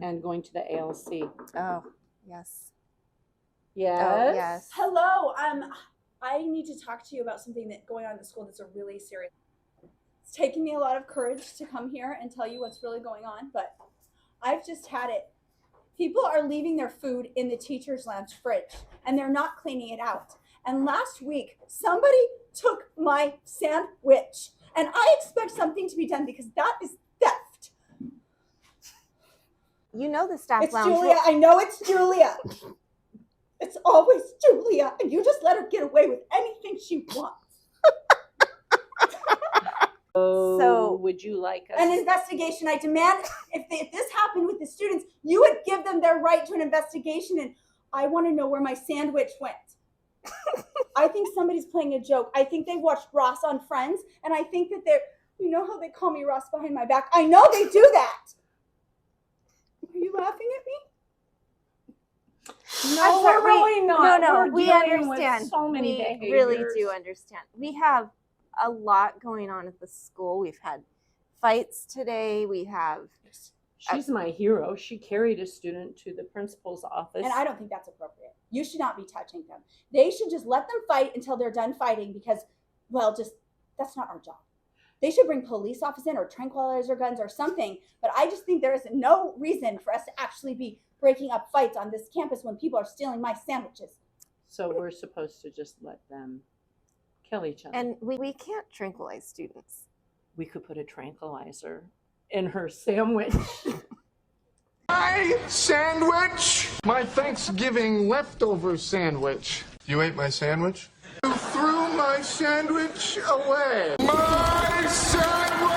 and going to the ALC. Oh, yes. Yes. Oh, yes. Hello. I need to talk to you about something that's going on in the school that's a really serious. It's taken me a lot of courage to come here and tell you what's really going on, but I've just had it. People are leaving their food in the teacher's lounge fridge, and they're not cleaning it out. And last week, somebody took my sandwich, and I expect something to be done because that is theft. You know the staff It's lounge. Julia. I know it's Julia. It's always Julia, and you just let her get away with anything she wants. So would you like us? An investigation. I demand if this happened with the students, you would give them their right to an investigation, and I want to know where my sandwich went. I think somebody's playing a joke. I think they watched Ross on Friends, and I think that they're, you know how they call me Ross behind my back? I know they do that. Are you laughing at me? No, we're really not. No, We're we dealing with understand. so many we behaviors. really do understand. We have a lot going on at the school. We've had fights today. We have. She's my hero. She carried a student to the principal's office. And I don't think that's appropriate. You should not be touching them. They should just let them fight until they're done fighting because, well, that's not our job. They should bring police officers in or tranquilizer guns or something. But I just think there is no reason for us to actually be breaking up fights on this campus when people are stealing my sandwiches. So we're supposed to just let them kill each other. And we can't tranquilize students. We could put a tranquilizer in her sandwich. My sandwich! My Thanksgiving leftover sandwich. You ate my sandwich? You threw my sandwich away. My sandwich!